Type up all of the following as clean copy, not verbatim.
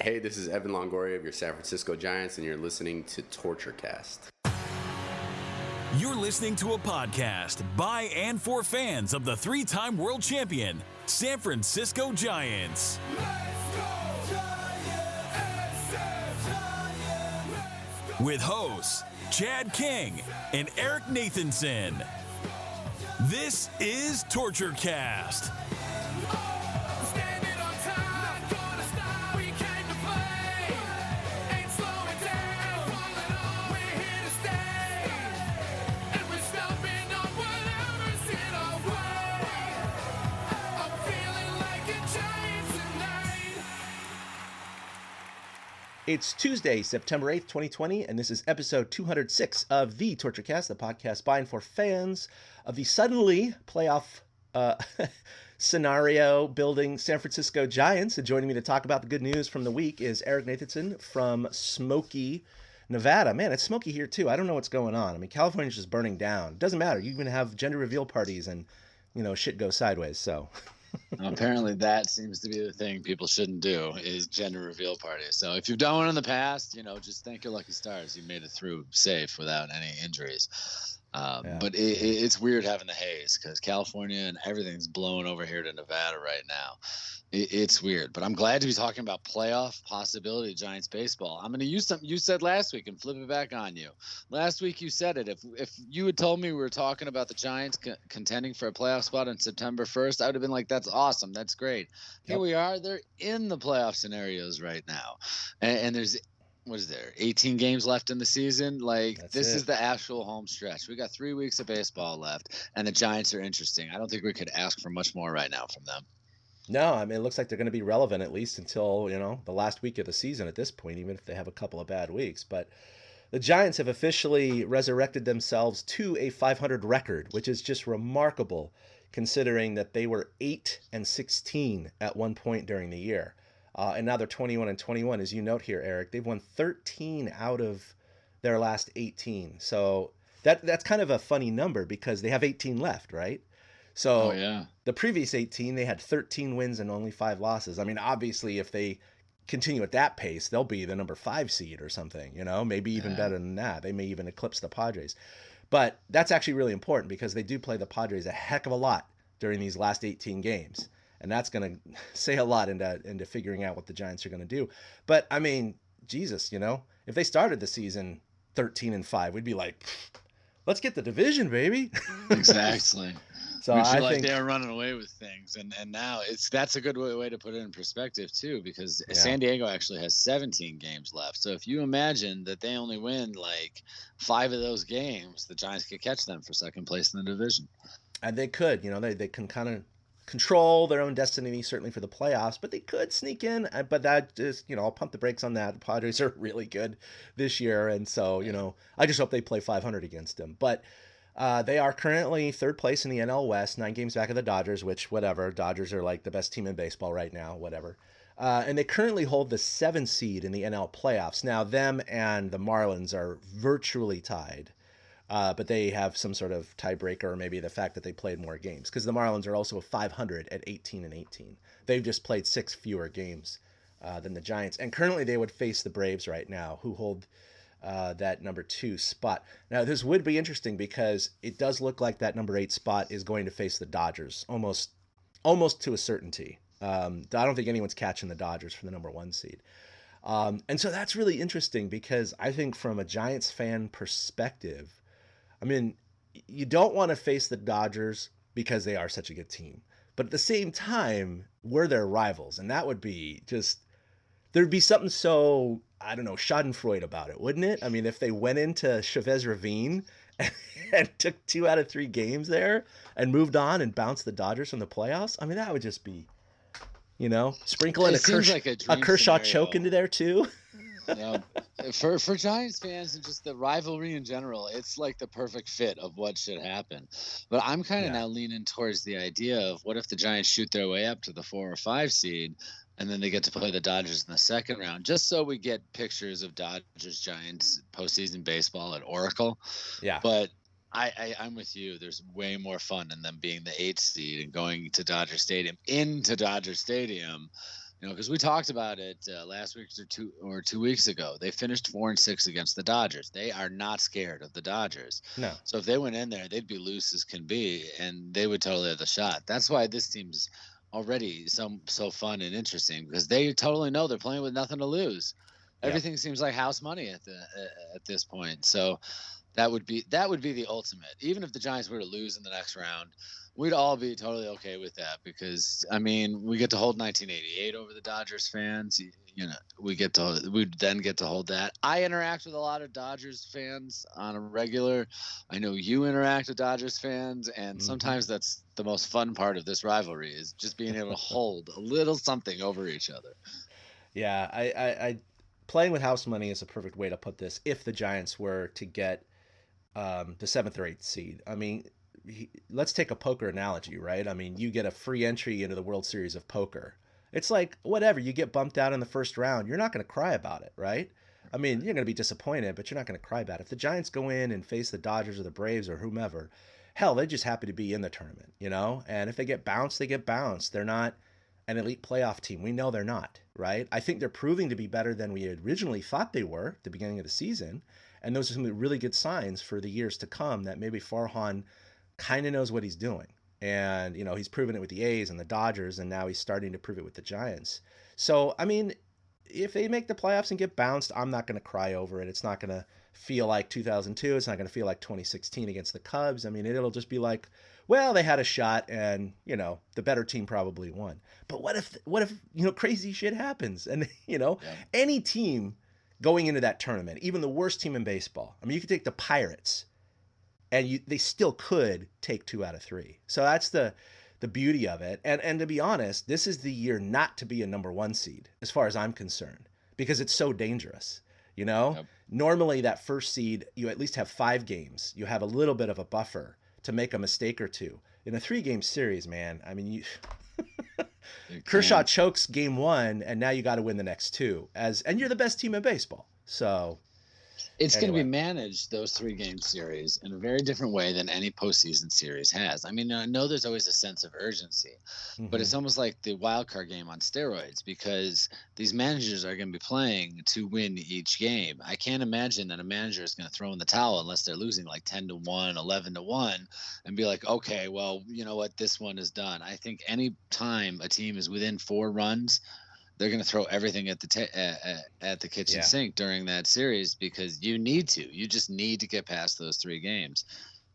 Hey, this is Evan Longoria of your San Francisco Giants, and you're listening to Torture Cast. You're listening to a podcast by and for fans of the three-time world champion, San Francisco Giants. With hosts Chad King and Eric Nathanson. This is Torture Cast. It's Tuesday, September 8th, 2020, and this is episode 206 of the Torture Cast, the podcast by and for fans of the suddenly playoff scenario building San Francisco Giants. And joining me to talk about the good news from the week is Eric Nathanson from Smoky, Nevada. Man, it's smoky here too. I don't know what's going on. I mean, California's just burning down. It doesn't matter. You even have gender reveal parties and, shit goes sideways, so... Apparently that seems to be the thing people shouldn't do is gender reveal parties. So if you've done one in the past, just thank your lucky stars. You made it through safe without any injuries. But it's weird having the haze because California and everything's blowing over here to Nevada right now. It's weird, but I'm glad to be talking about playoff possibility of Giants baseball. I'm going to use something you said last week and flip it back on you. Last week you said it. If you had told me we were talking about the Giants contending for a playoff spot on September 1st, I would have been like, that's awesome. That's great. Here we are. They're in the playoff scenarios right now. And there's – what is there, 18 games left in the season? This is the actual home stretch. We got 3 weeks of baseball left, and the Giants are interesting. I don't think we could ask for much more right now from them. No, I mean, it looks like they're going to be relevant at least until, the last week of the season at this point, even if they have a couple of bad weeks. But the Giants have officially resurrected themselves to a 500 record, which is just remarkable considering that they were 8-16 at one point during the year. And now they're 21-21, as you note here, Eric. They've won 13 out of their last 18. So that's kind of a funny number because they have 18 left, right? So the previous 18, they had 13 wins and only 5 losses. I mean, obviously, if they continue at that pace, they'll be the number 5 seed or something, maybe even better than that. They may even eclipse the Padres. But that's actually really important because they do play the Padres a heck of a lot during these last 18 games. And that's going to say a lot into figuring out what the Giants are going to do. But, I mean, Jesus, if they started the season 13-5, we'd be like, let's get the division, baby. Exactly. So we feel I like think they're running away with things. And now that's a good way to put it in perspective, too, because San Diego actually has 17 games left. So if you imagine that they only win 5 of those games, the Giants could catch them for second place in the division. And they could, they can kind of control their own destiny, certainly for the playoffs, but they could sneak in. But that just, I'll pump the brakes on that. The Padres are really good this year. And so, I just hope they play 500 against them. But they are currently third place in the NL West, 9 games back of the Dodgers, which, whatever. Dodgers are like the best team in baseball right now, whatever. And they currently hold the 7th seed in the NL playoffs. Now, them and the Marlins are virtually tied. But they have some sort of tiebreaker, or maybe the fact that they played more games, because the Marlins are also a 500 at 18-18. They've just played 6 fewer games than the Giants, and currently they would face the Braves right now, who hold that number 2 spot. Now, this would be interesting because it does look like that number 8 spot is going to face the Dodgers, almost to a certainty. I don't think anyone's catching the Dodgers for the number 1 seed. And so that's really interesting because I think from a Giants fan perspective, I mean, you don't want to face the Dodgers because they are such a good team. But at the same time, we're their rivals. And that would be just, there'd be something so, I don't know, schadenfreude about it, wouldn't it? I mean, if they went into Chavez Ravine and took 2 out of 3 games there and moved on and bounced the Dodgers from the playoffs, I mean, that would just be, sprinkle in a Kershaw choke into there too. For Giants fans and just the rivalry in general, it's like the perfect fit of what should happen. But I'm kind of now leaning towards the idea of what if the Giants shoot their way up to the 4 or 5 seed, and then they get to play the Dodgers in the second round, just so we get pictures of Dodgers Giants postseason baseball at Oracle. Yeah. But I'm with you. There's way more fun in them being the 8th seed and going to Dodger Stadium Because we talked about it last week or 2 weeks ago. They finished 4-6 against the Dodgers. They are not scared of the Dodgers. No. So if they went in there, they'd be loose as can be, and they would totally have the shot. That's why this team's already so fun and interesting, because they totally know they're playing with nothing to lose. Yep. Everything seems like house money at this point. So that would be the ultimate. Even if the Giants were to lose in the next round, we'd all be totally okay with that, because we get to hold 1988 over the Dodgers fans. We then get to hold that. I interact with a lot of Dodgers fans on a regular. I know you interact with Dodgers fans, and sometimes that's the most fun part of this rivalry, is just being able to hold a little something over each other. Yeah, I playing with house money is a perfect way to put this. If the Giants were to get the 7th or 8th seed, let's take a poker analogy, right? You get a free entry into the World Series of Poker. It's like, whatever, you get bumped out in the first round, you're not going to cry about it, right? You're going to be disappointed, but you're not going to cry about it. If the Giants go in and face the Dodgers or the Braves or whomever, hell, they're just happy to be in the tournament, And if they get bounced, they get bounced. They're not an elite playoff team. We know they're not, right? I think they're proving to be better than we originally thought they were at the beginning of the season. And those are some really good signs for the years to come, that maybe Farhan kind of knows what he's doing. And, he's proven it with the A's and the Dodgers, and now he's starting to prove it with the Giants. So, if they make the playoffs and get bounced, I'm not going to cry over it. It's not going to feel like 2002. It's not going to feel like 2016 against the Cubs. It'll just be like, well, they had a shot and, the better team probably won. But what if crazy shit happens? And, any team going into that tournament, even the worst team in baseball, you could take the Pirates, and they still could take 2 out of 3. So that's the beauty of it. And to be honest, this is the year not to be a number 1 seed, as far as I'm concerned, because it's so dangerous. Yep. Normally that first seed, you at least have 5 games. You have a little bit of a buffer to make a mistake or two. In a 3-game series, man, Kershaw chokes game 1, and now you got to win the next 2, and you're the best team in baseball. So it's going to be managed, those 3-game series, in a very different way than any postseason series has. I know there's always a sense of urgency, but it's almost like the wild card game on steroids, because these managers are going to be playing to win each game. I can't imagine that a manager is going to throw in the towel unless they're losing like 10-1, 11-1, and be like, okay, well, you know what, this one is done. I think any time a team is within 4 runs, they're going to throw everything at the kitchen sink during that series, because you just need to get past those 3 games.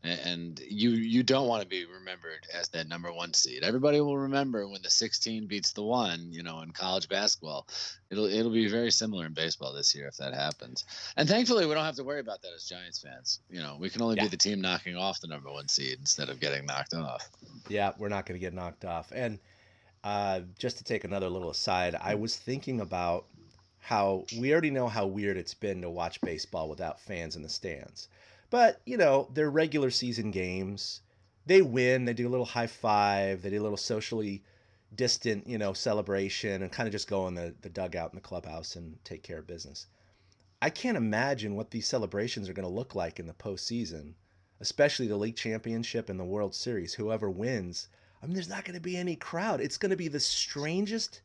And you don't want to be remembered as that number 1 seed. Everybody will remember when the 16 beats the 1, in college basketball. It'll be very similar in baseball this year if that happens. And thankfully, we don't have to worry about that as Giants fans. We can only be the team knocking off the number 1 seed instead of getting knocked off. Yeah, we're not going to get knocked off. And just to take another little aside, I was thinking about how we already know how weird it's been to watch baseball without fans in the stands. But, they're regular season games. They win. They do a little high five. They do a little socially distant, celebration, and kind of just go in the dugout in the clubhouse and take care of business. I can't imagine what these celebrations are going to look like in the postseason, especially the league championship and the World Series. Whoever wins, there's not going to be any crowd. It's going to be the strangest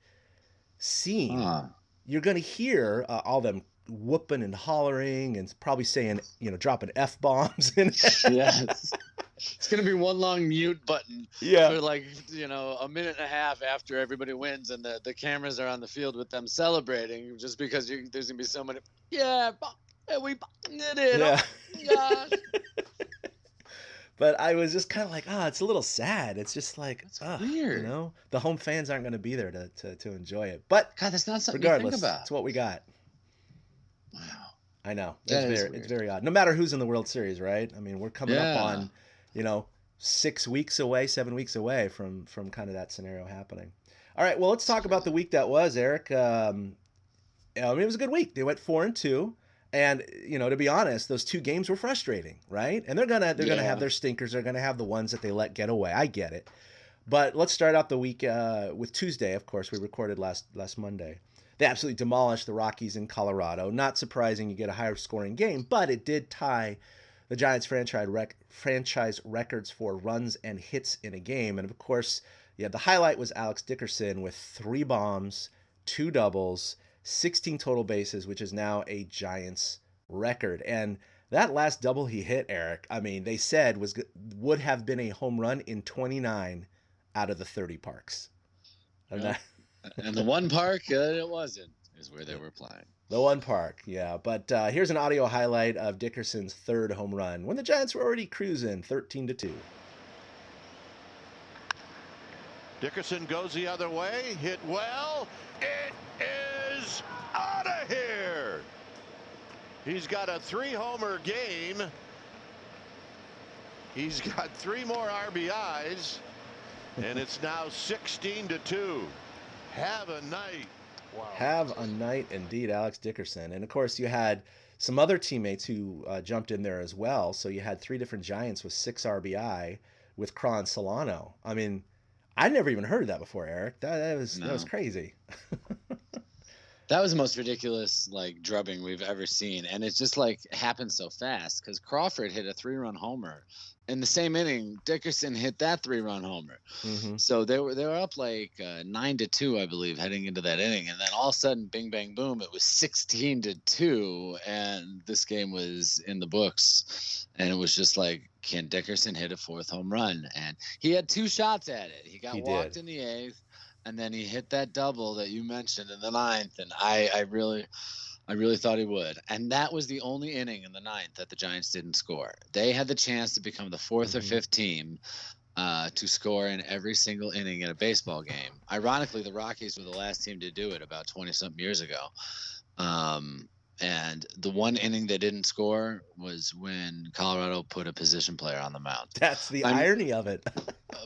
scene. You're going to hear all them whooping and hollering and probably saying, dropping F-bombs. Yes. It's going to be one long mute button for like, a minute and a half after everybody wins, and the cameras are on the field with them celebrating, just because there's going to be so many. Yeah, we did it. Yeah. Oh, gosh. But I was just kind of like, it's a little sad. It's just like, it's weird. The home fans aren't going to be there to enjoy it. But God, that's not something regardless, to think about. It's what we got. Wow. I know. It's very odd. No matter who's in the World Series, right? We're coming up on, 7 weeks away from kind of that scenario happening. All right, well, let's talk about the week that was, Eric. It was a good week. They went 4-2. And, to be honest, those 2 games were frustrating, right? And they're gonna have their stinkers. They're gonna have the ones that they let get away. I get it. But let's start out the week with Tuesday. Of course, we recorded last Monday. They absolutely demolished the Rockies in Colorado. Not surprising, you get a higher scoring game, but it did tie the Giants franchise records for runs and hits in a game. And of course, the highlight was Alex Dickerson with 3 bombs, 2 doubles, 16 total bases, which is now a Giants record. And that last double he hit, Eric, I mean, they said would have been a home run in 29 out of the 30 parks. And, and the one park it wasn't is where they were playing. The one park, yeah. But here's an audio highlight of Dickerson's third home run when the Giants were already cruising 13-2. Dickerson goes the other way, hit well. It is out of here. He's got a 3-homer game. He's got 3 more RBIs, and it's now 16-2. Have a night. Wow. Have a night indeed, Alex Dickerson. And of course, you had some other teammates who jumped in there as well. So you had 3 different Giants with 6 RBI with Cron Solano. I mean, I never even heard of that before, Eric. That was crazy. That was the most ridiculous drubbing we've ever seen, and it just happened so fast because Crawford hit a 3-run homer in the same inning. Dickerson hit that 3-run homer, so they were up 9-2, I believe, heading into that inning, and then all of a sudden, bing bang boom, it was 16-2, and this game was in the books, and it was just can Dickerson hit a 4th home run? And he had 2 shots at it. He got walked in the 8th. And then he hit that double that you mentioned in the 9th, and I really thought he would. And that was the only inning in the 9th that the Giants didn't score. They had the chance to become the 4th or 5th team to score in every single inning in a baseball game. Ironically, the Rockies were the last team to do it about 20-something years ago. And the one inning they didn't score was when Colorado put a position player on the mound. That's the irony of it.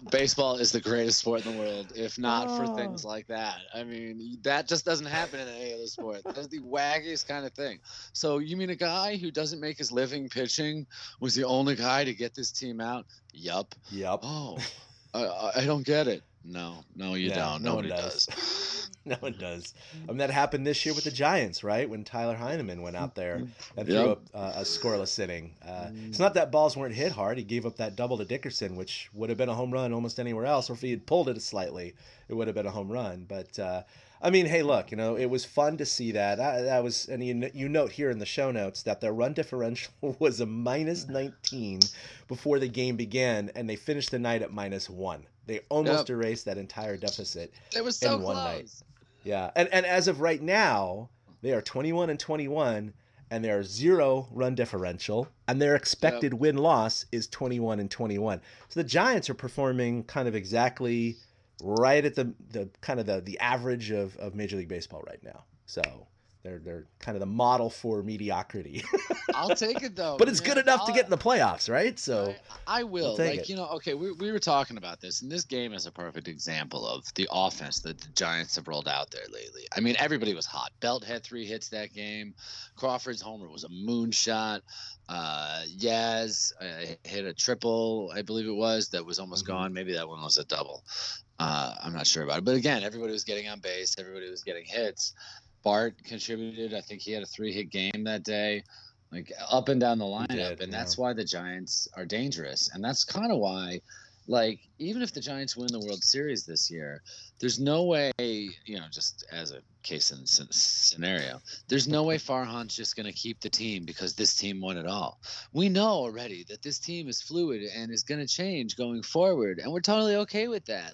Baseball is the greatest sport in the world, if not for things like that. I mean, that just doesn't happen in any other sport. That's the wackiest kind of thing. So you mean a guy who doesn't make his living pitching was the only guy to get this team out? Yup. Oh, I don't get it. No, you don't. No one does. No one does. I mean, that happened this year with the Giants, right? When Tyler Heineman went out there and threw up a scoreless inning. It's not that balls weren't hit hard. He gave up that double to Dickerson, which would have been a home run almost anywhere else. Or if he had pulled it slightly, it would have been a home run. But, I mean, hey, look, it was fun to see that. That was, and you note here in the show notes that their run differential was a -19 before the game began, and they finished the night at -1. They almost erased that entire deficit it was so in one close. night. Yeah, and as of right now, they are 21-21, and their 0 run differential, and their expected win-loss is 21-21. So the Giants are performing kind of exactly right at the kind of the average of Major League Baseball right now. So they're kind of the model for mediocrity. I'll take it though. But it's good enough to get in the playoffs, right? So I will. We'll okay, we were talking about this, and this game is a perfect example of the offense that the Giants have rolled out there lately. I mean, everybody was hot. Belt had 3 hits that game. Crawford's homer was a moonshot. Yaz hit a triple, I believe it was, that was almost gone. Maybe that one was a double. I'm not sure about it. But again, everybody was getting on base. Everybody was getting hits. Bart contributed. I think he had a 3-hit game that day, up and down the lineup. And that's why the Giants are dangerous. And that's kind of why, even if the Giants win the World Series this year, there's no way, just as a case in scenario, there's no way Farhan's just going to keep the team because this team won it all. We know already that this team is fluid and is going to change going forward, and we're totally okay with that.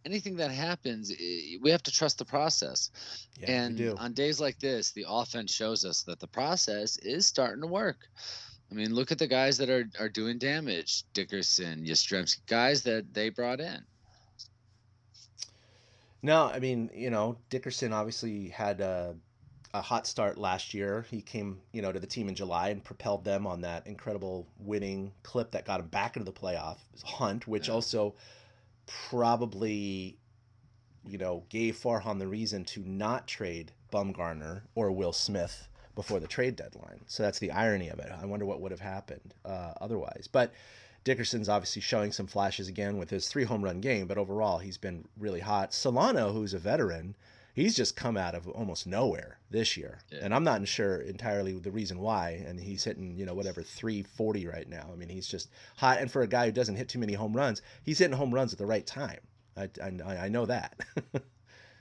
Anything that happens, we have to trust the process. Yeah, and on days like this, the offense shows us that the process is starting to work. I mean, look at the guys that are doing damage. Dickerson, Yastrzemski, guys that they brought in. No, I mean, Dickerson obviously had a hot start last year. He came, to the team in July and propelled them on that incredible winning clip that got him back into the playoff hunt, which also probably, gave Farhan the reason to not trade Bumgarner or Will Smith before the trade deadline. So that's the irony of it. I wonder what would have happened otherwise. But Dickerson's obviously showing some flashes again with his 3 home run game, but overall he's been really hot. Solano, who's a veteran, he's just come out of almost nowhere this year. Yeah. And I'm not sure entirely the reason why. And he's hitting, 340 right now. I mean, he's just hot. And for a guy who doesn't hit too many home runs, he's hitting home runs at the right time. I know that.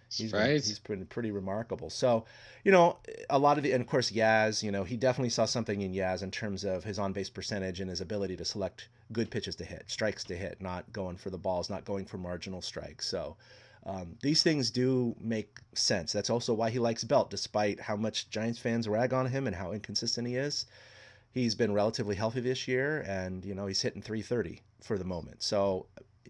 He's been pretty remarkable. So, a lot of and of course Yaz, he definitely saw something in Yaz in terms of his on-base percentage and his ability to select good pitches to hit, strikes to hit, not going for the balls, not going for marginal strikes. So, these things do make sense. That's also why he likes Belt, despite how much Giants fans rag on him and how inconsistent he is. He's been relatively healthy this year, and he's hitting 330 for the moment. So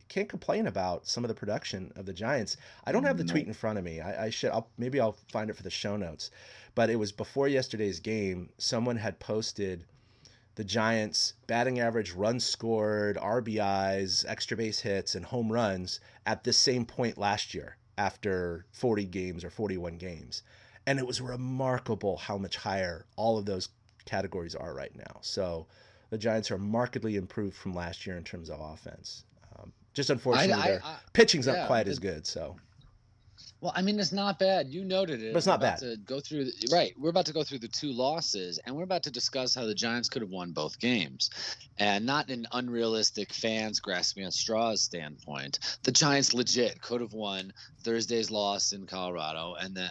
can't complain about some of the production of the Giants. I don't have the tweet in front of me. I should. Maybe I'll find it for the show notes. But it was before yesterday's game. Someone had posted the Giants' batting average, runs scored, RBIs, extra base hits, and home runs at this same point last year after 40 games or 41 games. And it was remarkable how much higher all of those categories are right now. So the Giants are markedly improved from last year in terms of offense. Just unfortunately, their pitching's not quite as good. So, well, I mean, it's not bad. You noted it. But it's not bad. We're about to go through the 2 losses, and we're about to discuss how the Giants could have won both games, and not an unrealistic fans grasping at straws standpoint. The Giants legit could have won Thursday's loss in Colorado, and then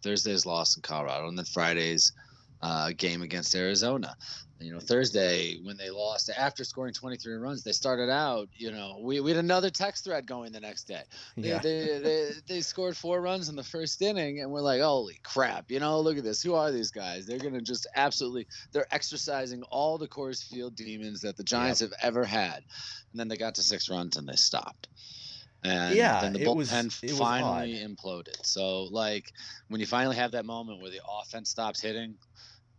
Thursday's loss in Colorado, and then Friday's game against Arizona. Thursday when they lost after scoring 23 runs, they started out, we had another text thread going the next day. They scored 4 runs in the first inning, and we're like, holy crap, look at this. Who are these guys? They're going to just they're exercising all the Coors Field demons that the Giants have ever had. And then they got to 6 runs and they stopped. And then the bullpen finally imploded. So, when you finally have that moment where the offense stops hitting,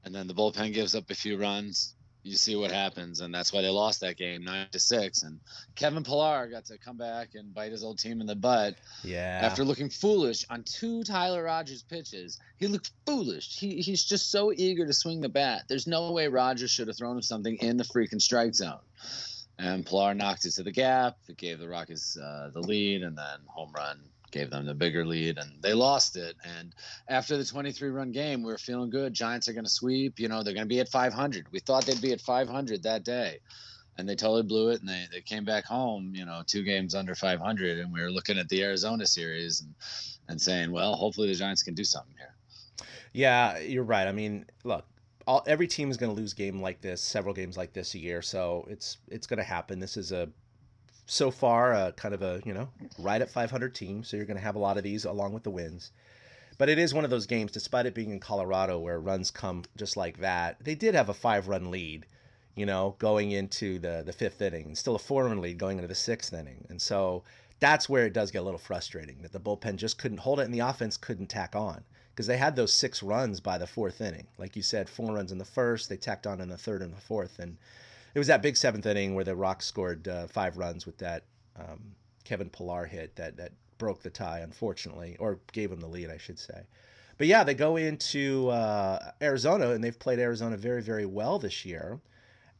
and then the bullpen gives up a few runs, you see what happens, and that's why they lost that game 9-6. And Kevin Pillar got to come back and bite his old team in the butt. Yeah. After looking foolish on 2 Tyler Rogers pitches, he looked foolish. He's just so eager to swing the bat. There's no way Rogers should have thrown him something in the freaking strike zone. And Pillar knocked it to the gap. It gave the Rockies the lead, and then home run gave them the bigger lead, and they lost it. And after the 23-run game, we were feeling good. Giants are going to sweep. They're going to be at 500. We thought they'd be at 500 that day, and they totally blew it. And they came back home, 2 games under 500. And we were looking at the Arizona series and saying, well, hopefully the Giants can do something here. Yeah, you're right. I mean, look, every team is going to lose several games like this a year. So it's going to happen. This is so far kind of a right at 500 team, so you're going to have a lot of these along with the wins. But it is one of those games, despite it being in Colorado where runs come just like that. They did have a 5-run lead, going into the 5th inning, and still a 4-run lead going into the 6th inning. And so that's where it does get a little frustrating, that the bullpen just couldn't hold it and the offense couldn't tack on, because they had those 6 runs by the 4th inning. Like you said, 4 runs in the 1st, they tacked on in the 3rd and the 4th, and it was that big 7th inning where the Rocks scored 5 runs with that Kevin Pillar hit that broke the tie, unfortunately, or gave him the lead, I should say. But yeah, they go into Arizona, and they've played Arizona very, very well this year.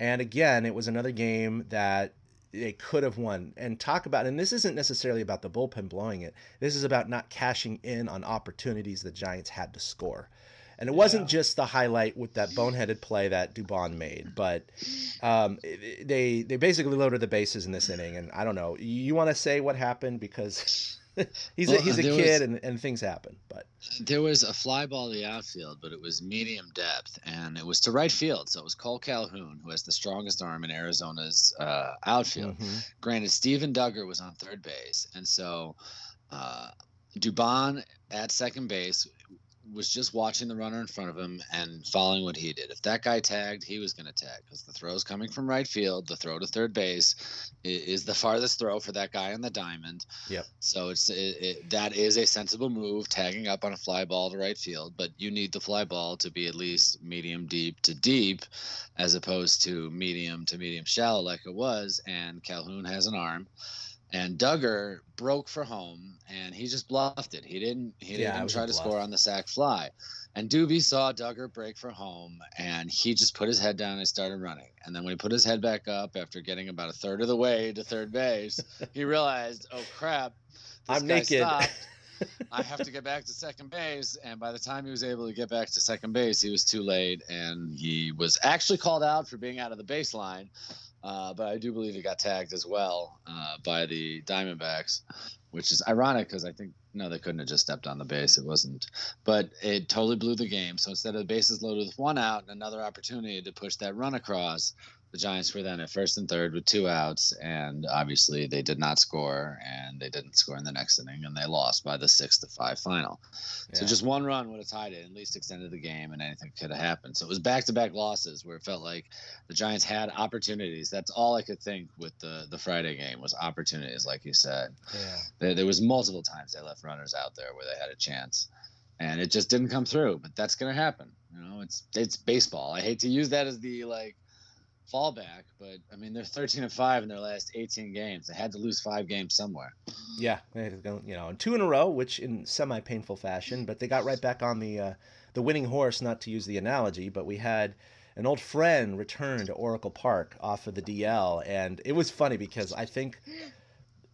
And again, it was another game that they could have won. And this isn't necessarily about the bullpen blowing it. This is about not cashing in on opportunities the Giants had to score. And it wasn't just the highlight with that boneheaded play that Dubon made, but they basically loaded the bases in this inning. And I don't know, you want to say what happened, because he's a kid and things happen. But there was a fly ball to the outfield, but it was medium depth, and it was to right field. So it was Cole Calhoun, who has the strongest arm in Arizona's outfield. Mm-hmm. Granted, Steven Duggar was on third base, and so Dubon at second base was just watching the runner in front of him and following what he did. If that guy tagged, he was going to tag, because the throw's coming from right field. The throw to third base is the farthest throw for that guy on the diamond. Yep. So that is a sensible move, tagging up on a fly ball to right field, but you need the fly ball to be at least medium deep to deep, as opposed to medium shallow like it was. And Calhoun has an arm. And Duggar broke for home, and he just bluffed it. He didn't try to score on the sac fly. And Doobie saw Duggar break for home, and he just put his head down and started running. And then when he put his head back up after getting about a third of the way to third base, he realized, oh crap, I'm naked. Stopped. I have to get back to second base. And by the time he was able to get back to second base, he was too late, and he was actually called out for being out of the baseline. But I do believe he got tagged as well by the Diamondbacks. which is ironic because I think, no, they couldn't have just stepped on the base. It wasn't, but it totally blew the game. So instead of the bases loaded with 1 out and another opportunity to push that run across, the Giants were then at first and third with 2 outs, and obviously they did not score, and they didn't score in the next inning, and they lost by the 6-5 final. Yeah. So just 1 run would have tied it, at least extended the game, and anything could have happened. So it was back-to-back losses where it felt like the Giants had opportunities. That's all I could think with the Friday game was opportunities, like you said. Yeah. There was multiple times they left runners out there where they had a chance, and it just didn't come through. But that's going to happen. It's baseball. I hate to use that as the fallback, but I mean they're 13-5 in their last 18 games. They had to lose 5 games somewhere. Yeah, and 2 in a row, which in semi-painful fashion, but they got right back on the winning horse. Not to use the analogy, but we had an old friend return to Oracle Park off of the DL, and it was funny because I think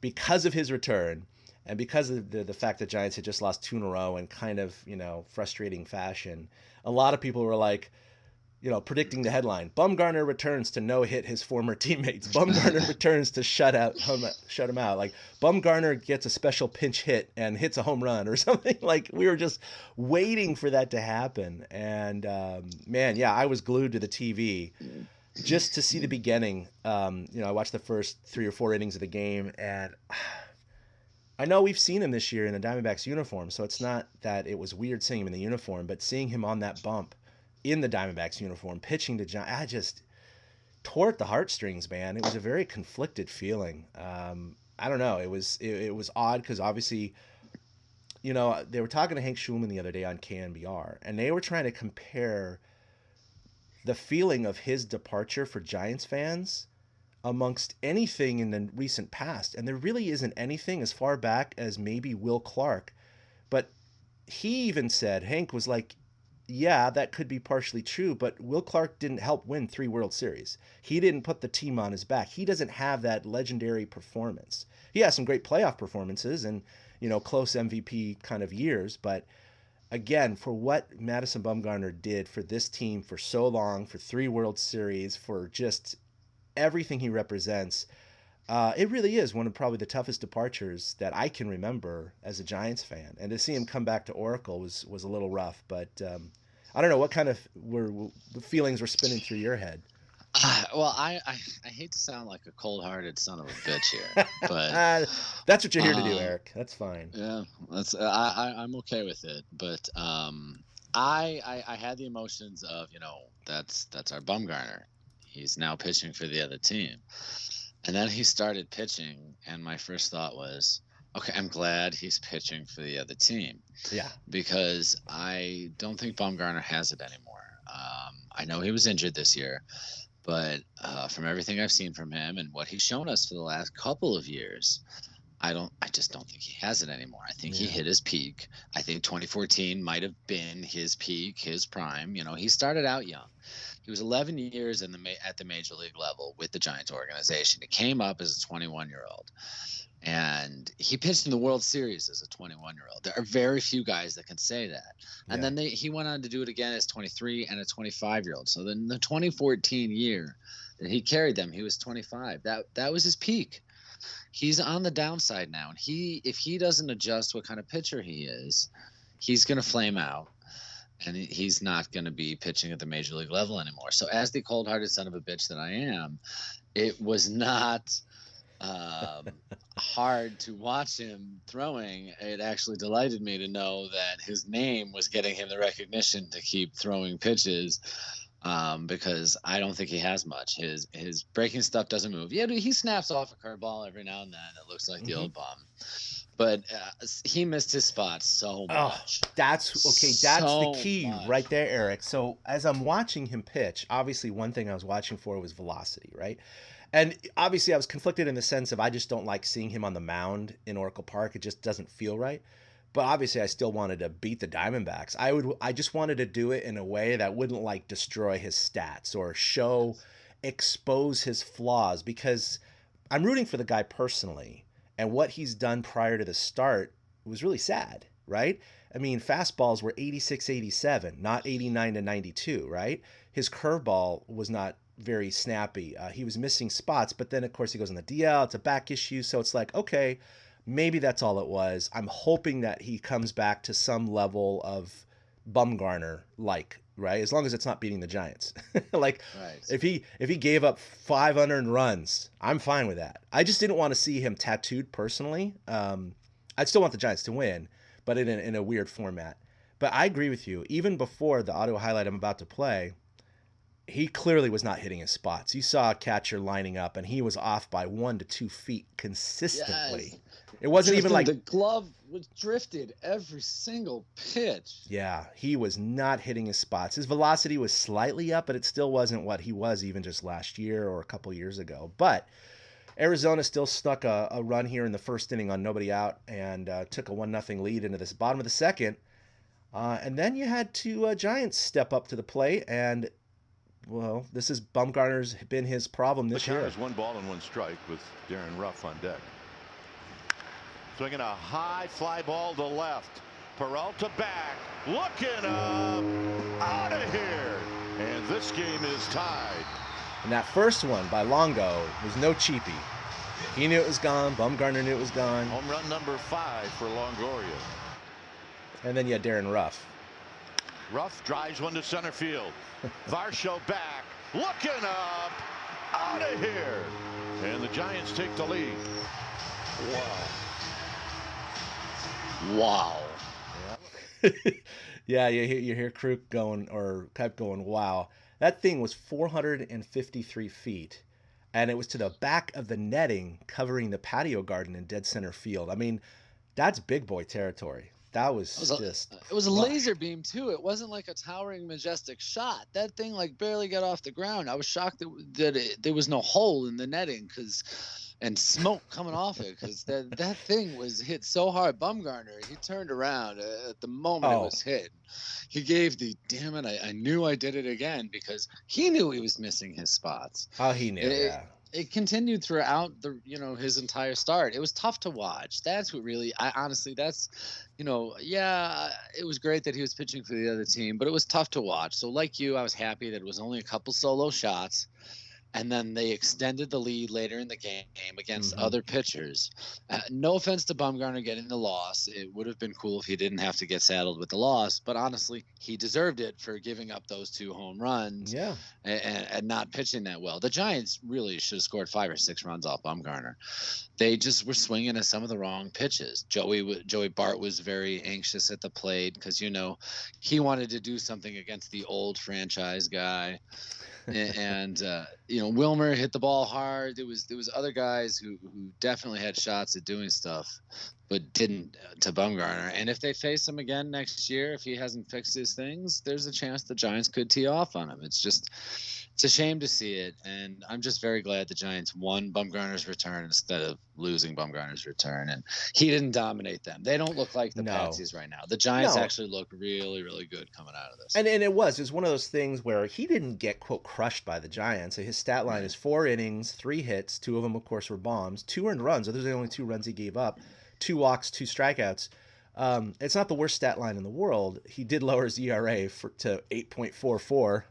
because of his return and because of the fact that Giants had just lost 2 in a row in kind of frustrating fashion, a lot of people were like, predicting the headline: Bumgarner returns to no-hit his former teammates. Bumgarner returns to shut him out. Like Bumgarner gets a special pinch hit and hits a home run or something. Like we were just waiting for that to happen. And I was glued to the TV just to see the beginning. I watched the first 3 or 4 innings of the game, and I know we've seen him this year in a Diamondbacks uniform, so it's not that it was weird seeing him in the uniform, but seeing him on that bump in the Diamondbacks uniform, pitching to John, I just tore at the heartstrings, man. It was a very conflicted feeling. I don't know. It was odd because obviously, they were talking to Hank Schulman the other day on KNBR, and they were trying to compare the feeling of his departure for Giants fans amongst anything in the recent past. And there really isn't anything as far back as maybe Will Clark. But he even said, Hank was like, yeah, that could be partially true, but Will Clark didn't help win 3 World Series. He didn't put the team on his back. He doesn't have that legendary performance. He has some great playoff performances and, close MVP kind of years. But again, for what Madison Bumgarner did for this team for so long, for 3 World Series, for just everything he represents, it really is one of probably the toughest departures that I can remember as a Giants fan. And to see him come back to Oracle was a little rough. But I don't know what kind of the feelings were spinning through your head. Well, I hate to sound like a cold-hearted son of a bitch here, but that's what you're here to do, Eric. That's fine. Yeah, I'm okay with it. But I had the emotions of that's our Bumgarner. He's now pitching for the other team. And then he started pitching, and my first thought was, okay, I'm glad he's pitching for the other team. Yeah. Because I don't think Bumgarner has it anymore. I know he was injured this year, but from everything I've seen from him and what he's shown us for the last couple of years, I just don't think he has it anymore. I think he hit his peak. I think 2014 might have been his peak, his prime. He started out young. He was 11 years at the major league level with the Giants organization. He came up as a 21-year-old, and he pitched in the World Series as a 21-year-old. There are very few guys that can say that. And then he went on to do it again as 23 and a 25-year-old. So then the 2014 year that he carried them, he was 25. That was his peak. He's on the downside now, and if he doesn't adjust what kind of pitcher he is, he's going to flame out. And he's not going to be pitching at the major league level anymore. So as the cold-hearted son of a bitch that I am, it was not hard to watch him throwing. It actually delighted me to know that his name was getting him the recognition to keep throwing pitches, because I don't think he has much. His breaking stuff doesn't move. Yeah, he snaps off a curveball every now and then. It looks like the old bum. But he missed his spots so much. That's the key right there, Eric. So as I'm watching him pitch, obviously one thing I was watching for was velocity, right? And obviously I was conflicted in the sense of I just don't like seeing him on the mound in Oracle Park. It just doesn't feel right. But obviously I still wanted to beat the Diamondbacks. I just wanted to do it in a way that wouldn't destroy his stats or expose his flaws, because I'm rooting for the guy personally. And what he's done prior to the start was really sad, right? I mean, fastballs were 86, 87, not 89 to 92, right? His curveball was not very snappy. He was missing spots, but then, of course, he goes on the DL. It's a back issue. So it's like, okay, Maybe that's all it was. I'm hoping that he comes back to some level of Bumgarner right? As long as it's not beating the Giants. Like Right. if he gave up 500 runs, I'm fine with that. I just didn't want to see him tattooed personally. I'd still want the Giants to win, but in a weird format. But I agree with you. Even before the audio highlight I'm about to play, he clearly was not hitting his spots. You saw a catcher lining up, and he was off by 1 to 2 feet consistently. Yes. It wasn't even like the glove was drifted every single pitch. Yeah, he was not hitting his spots. His velocity was slightly up, but it still wasn't what he was even just last year or a couple years ago. But Arizona still stuck a run here in the first inning on nobody out and took a 1-0 lead into this bottom of the second. And then you had two Giants step up to the plate, and well, this is Bumgarner's been his problem this year. The count is 1 ball and 1 strike with Darren Ruff on deck. Swinging a high fly ball to left. Peralta back, looking up, out of here. And this game is tied. And that first one by Longo was no cheapie. He knew it was gone. Bumgarner knew it was gone. Home run number 5 for Longoria. And then you had Darren Ruff. Ruff drives one to center field. Varsho back, looking up, out of here. And the Giants take the lead. Wow. Yeah, you hear Kruk going, or kept going, wow. That thing was 453 feet, and it was to the back of the netting covering the patio garden in dead center field. I mean, that's big boy territory. That was just... It was a laser beam, too. It wasn't like a towering, majestic shot. That thing, like, barely got off the ground. I was shocked that there was no hole in the netting and smoke coming off it, because that thing was hit so hard. Bumgarner, he turned around at the moment it was hit. He gave the, damn it, I knew I did it again, because he knew he was missing his spots. Oh, he knew, yeah. It continued throughout his entire start. It was tough to watch. That's what really, it was great that he was pitching for the other team, but it was tough to watch. So like you, I was happy that it was only a couple solo shots. And then they extended the lead later in the game against other pitchers. No offense to Bumgarner getting the loss. It would have been cool if he didn't have to get saddled with the loss. But honestly, he deserved it for giving up those 2 home runs and not pitching that well. The Giants really should have scored 5 or 6 runs off Bumgarner. They just were swinging at some of the wrong pitches. Joey Bart was very anxious at the plate because, he wanted to do something against the old franchise guy. And Wilmer hit the ball hard. There was other guys who definitely had shots at doing stuff, but didn't to Bumgarner. And if they face him again next year, if he hasn't fixed his things, there's a chance the Giants could tee off on him. It's a shame to see it, and I'm just very glad the Giants won Bumgarner's return instead of losing Bumgarner's return. And he didn't dominate them. They don't look like the Patsies right now. The Giants actually look really, really good coming out of this. And it was one of those things where he didn't get, quote, crushed by the Giants. His stat line is 4 innings, 3 hits, 2 of them, of course, were bombs, 2 earned runs. Those are the only 2 runs he gave up, 2 walks, 2 strikeouts. It's not the worst stat line in the world. He did lower his ERA to 8.44.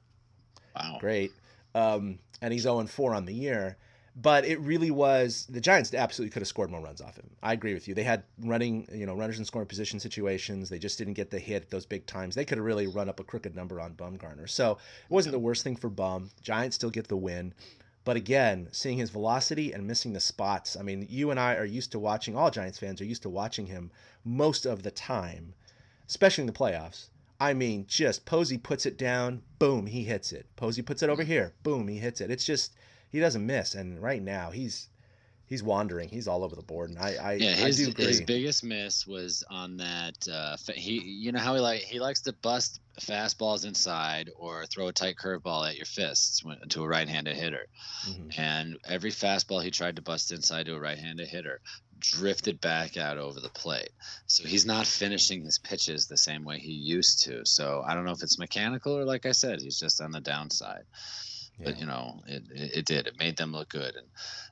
Wow. Great. And he's 0-4 on the year. But it really was, the Giants absolutely could have scored more runs off him. I agree with you. They had runners in scoring position situations. They just didn't get the hit at those big times. They could have really run up a crooked number on Bumgarner. So it wasn't the worst thing for Bum. Giants still get the win. But again, seeing his velocity and missing the spots. I mean, you and I are used to watching, all Giants fans are used to watching him most of the time, especially in the playoffs. I mean, just Posey puts it down, boom, he hits it. Posey puts it over here, boom, he hits it. It's just, he doesn't miss. And right now, he's wandering. He's all over the board. And I do agree. His biggest miss was on that. How he likes to bust fastballs inside or throw a tight curveball at your fists to a right-handed hitter. Mm-hmm. And every fastball he tried to bust inside to a right-handed hitter drifted back out over the plate. So he's not finishing his pitches the same way he used to. So I don't know if it's mechanical or, like I said, he's just on the downside. Yeah. But, it did. It made them look good. And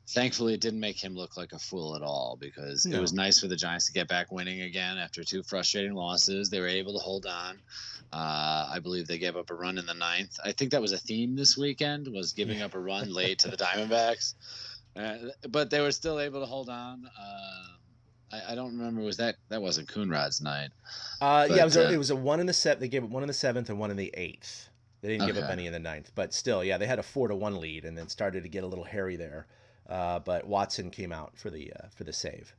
thankfully, it didn't make him look like a fool at all, because it was nice for the Giants to get back winning again after 2 frustrating losses. They were able to hold on. I believe they gave up a run in the 9th. I think that was a theme this weekend, was giving up a run late to the Diamondbacks. But they were still able to hold on. I don't remember. That wasn't Coonrod's night? Yeah, it was a one in the set. They gave it one in the 7th and one in the 8th. They didn't give up any in the 9th, but still, yeah, they had a 4-1 lead and then started to get a little hairy there. But Watson came out for the save.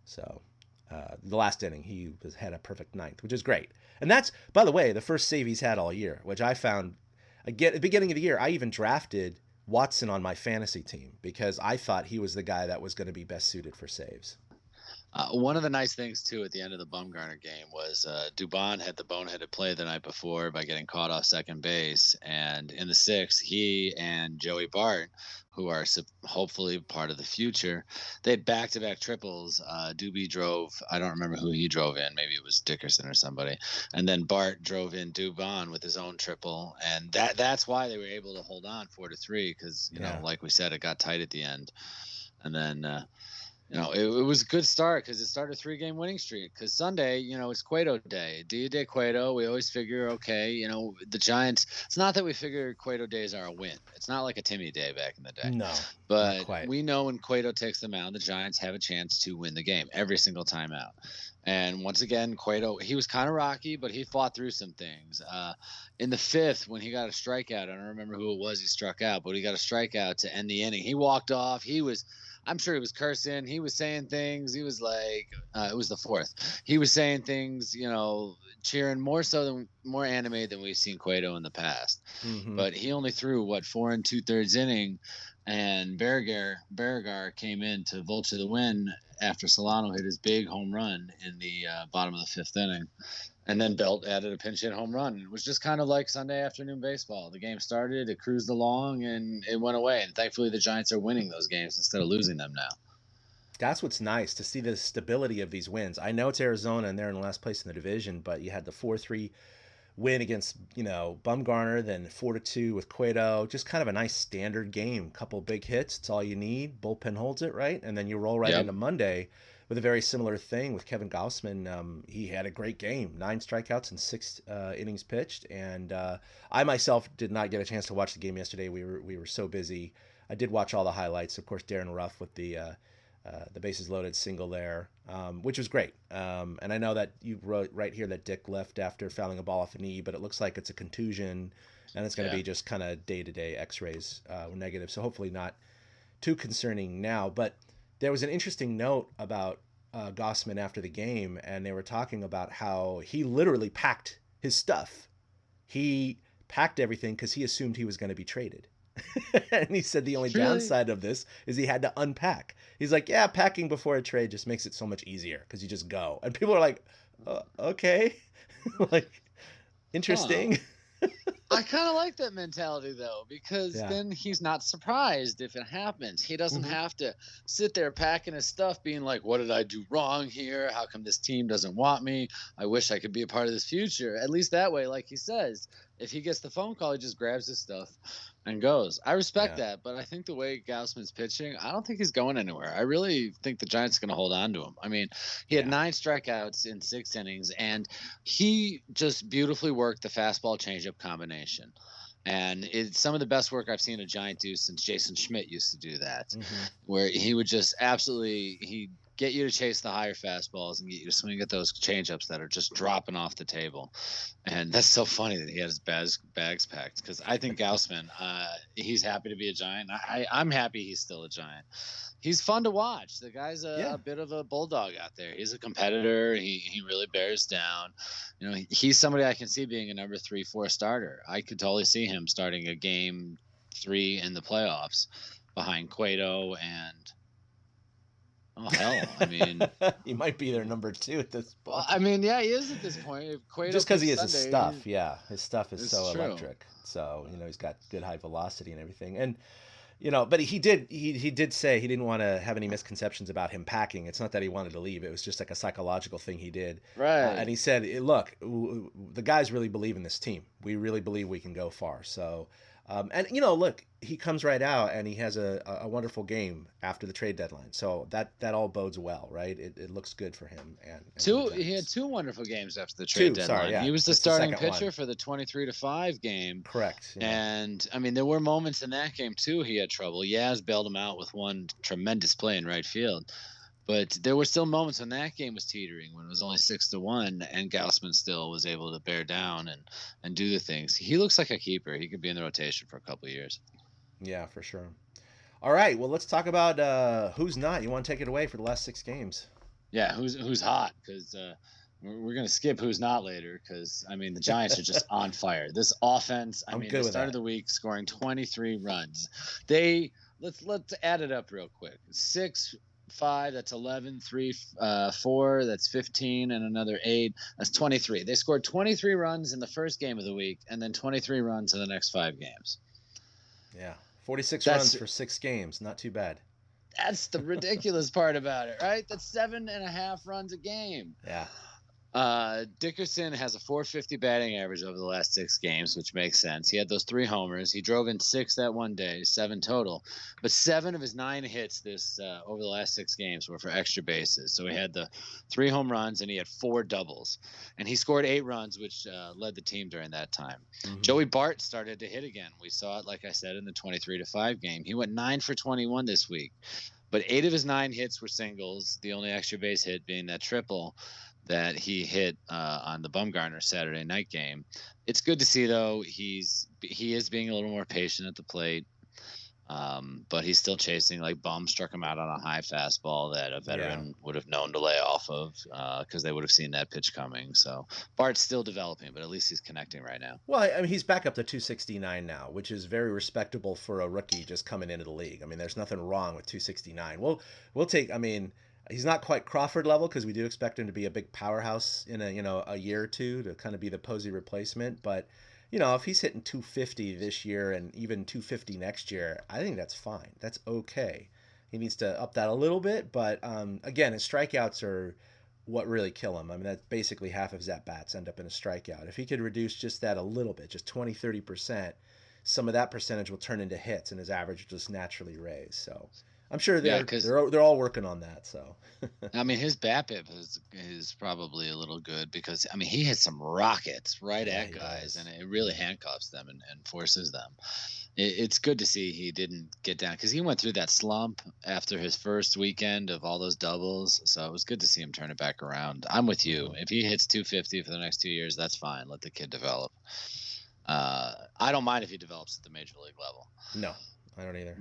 So the last inning, he had a perfect 9th, which is great. And that's, by the way, the first save he's had all year, which I found. Again, at the beginning of the year, I even drafted Watson on my fantasy team because I thought he was the guy that was going to be best suited for saves. One of the nice things, too, at the end of the Bumgarner game was Dubon had the boneheaded play the night before by getting caught off second base. And in the 6th, he and Joey Bart, who are hopefully part of the future, they had back-to-back triples. Doobie drove, I don't remember who he drove in. Maybe it was Dickerson or somebody. And then Bart drove in Dubon with his own triple. And that's why they were able to hold on 4-3 because, you know, like we said, it got tight at the end. And then it was a good start because it started a 3-game winning streak. Because Sunday, it's Cueto Day. Dia de Cueto. We always figure, okay, the Giants. It's not that we figure Cueto days are a win. It's not like a Timmy Day back in the day. No, but we know when Cueto takes the mound, the Giants have a chance to win the game every single time out. And once again, Cueto, he was kind of rocky, but he fought through some things. In the 5th, when he got a strikeout, I don't remember who it was he struck out, but he got a strikeout to end the inning. He walked off. I'm sure he was cursing. He was saying things. He was like, it was the 4th. He was saying things, cheering more animated than we've seen Cueto in the past. Mm-hmm. But he only threw 4 2/3 inning, and Berrigar came in to vulture the win after Solano hit his big home run in the bottom of the 5th inning. And then Belt added a pinch hit home run. It was just kind of like Sunday afternoon baseball. The game started, it cruised along, and it went away. And thankfully, the Giants are winning those games instead of losing them now. That's what's nice to see the stability of these wins. I know it's Arizona and they're in last place in the division, but you had the 4-3 win against Bumgarner, then 4-2 with Cueto. Just kind of a nice standard game. Couple big hits. It's all you need. Bullpen holds it, right? And then you roll right into Monday with a very similar thing with Kevin Gausman. He had a great game, 9 strikeouts and 6 innings pitched. And I myself did not get a chance to watch the game yesterday. We were so busy. I did watch all the highlights. Of course, Darren Ruff with the bases loaded single there, which was great. And I know that you wrote right here that Dick left after fouling a ball off the knee, but it looks like it's a contusion, and it's going to be just kind of day-to-day x-rays were negative. So hopefully not too concerning now. But there was an interesting note about Gausman after the game, and they were talking about how he literally packed his stuff. He packed everything because he assumed he was going to be traded. And he said the only downside of this is he had to unpack. He's like, yeah, packing before a trade just makes it so much easier because you just go. And people are like, okay, like, interesting. I kind of like that mentality, though, because then he's not surprised if it happens. He doesn't have to sit there packing his stuff being like, what did I do wrong here? How come this team doesn't want me? I wish I could be a part of this future. At least that way, like he says, if he gets the phone call, he just grabs his stuff and goes. I respect that, but I think the way Gausman's pitching, I don't think he's going anywhere. I really think the Giants are going to hold on to him. I mean, he had 9 strikeouts in 6 innings, and he just beautifully worked the fastball changeup combination. And it's some of the best work I've seen a Giant do since Jason Schmidt used to do that, where he would just he'd get you to chase the higher fastballs and get you to swing at those changeups that are just dropping off the table. And that's so funny that he had his bags packed, because I think Gausman, he's happy to be a Giant. I'm happy he's still a Giant. He's fun to watch. The guy's a bit of a bulldog out there. He's a competitor. He really bears down. He's somebody I can see being a number 3-4 starter. I could totally see him starting a game 3 in the playoffs behind Cueto and oh, hell. I mean, he might be their number 2 at this point. I mean, yeah, he is at this point. Just because he has his stuff. Yeah, his stuff is so electric. So, he's got good high velocity and everything. And, but he did say he didn't want to have any misconceptions about him packing. It's not that he wanted to leave. It was just like a psychological thing he did. Right. And he said, look, the guys really believe in this team. We really believe we can go far. So, and look, he comes right out and he has a wonderful game after the trade deadline. So that all bodes well, right? It looks good for him. And he had 2 wonderful games after the trade deadline. Sorry, yeah. He was the starting pitcher for the 23-5 game. Correct. Yeah. And I mean, there were moments in that game too he had trouble. Yaz bailed him out with one tremendous play in right field. But there were still moments when that game was teetering, when it was only 6-1, and Gaussman still was able to bear down and do the things. He looks like a keeper. He could be in the rotation for a couple of years. Yeah, for sure. All right, well, let's talk about who's not. You want to take it away for the last 6 games? Yeah, who's hot? Because we're going to skip who's not later because, I mean, the Giants are just on fire. This offense, they started the week scoring 23 runs. Let's add it up real quick. 6, 5, that's 11, 3, 4, that's 15, and another 8, that's 23. They scored 23 runs in the first game of the week and then 23 runs in the next 5 games. Yeah, 46 runs for 6 games. Not too bad. That's the ridiculous part about it, right? That's 7.5 runs a game. Yeah. Dickerson has a .450 batting average over the last 6 games, which makes sense. He had those 3 homers. He drove in 6 that one day, 7 total. But 7 of his 9 hits over the last 6 games were for extra bases. So he had the 3 home runs and he had 4 doubles. And he scored 8 runs, which led the team during that time. Mm-hmm. Joey Bart started to hit again. We saw it, like I said, in the 23-5 game. He went 9 for 21 this week. But 8 of his 9 hits were singles, the only extra base hit being that triple that he hit on the Bumgarner Saturday night game. It's good to see, though. He is being a little more patient at the plate, but he's still chasing. Like, Bum struck him out on a high fastball that a veteran would have known to lay off of because they would have seen that pitch coming. So Bart's still developing, but at least he's connecting right now. Well, I mean, he's back up to 269 now, which is very respectable for a rookie just coming into the league. I mean, there's nothing wrong with 269. We'll take. I mean, he's not quite Crawford level because we do expect him to be a big powerhouse in a year or two to kind of be the Posey replacement. But if he's hitting 250 this year and even 250 next year, I think that's fine. That's okay. He needs to up that a little bit, but again, his strikeouts are what really kill him. I mean, that's basically half of his at-bats end up in a strikeout. If he could reduce just that a little bit, just 20-30%, some of that percentage will turn into hits and his average will just naturally raise. So I'm sure they're all working on that. So, I mean, his BABIP is probably a little good because he hits some rockets right at guys, and it really handcuffs them and forces them. It's good to see he didn't get down because he went through that slump after his first weekend of all those doubles. So it was good to see him turn it back around. I'm with you. If he hits 250 for the next 2 years, that's fine. Let the kid develop. I don't mind if he develops at the major league level. No, I don't either.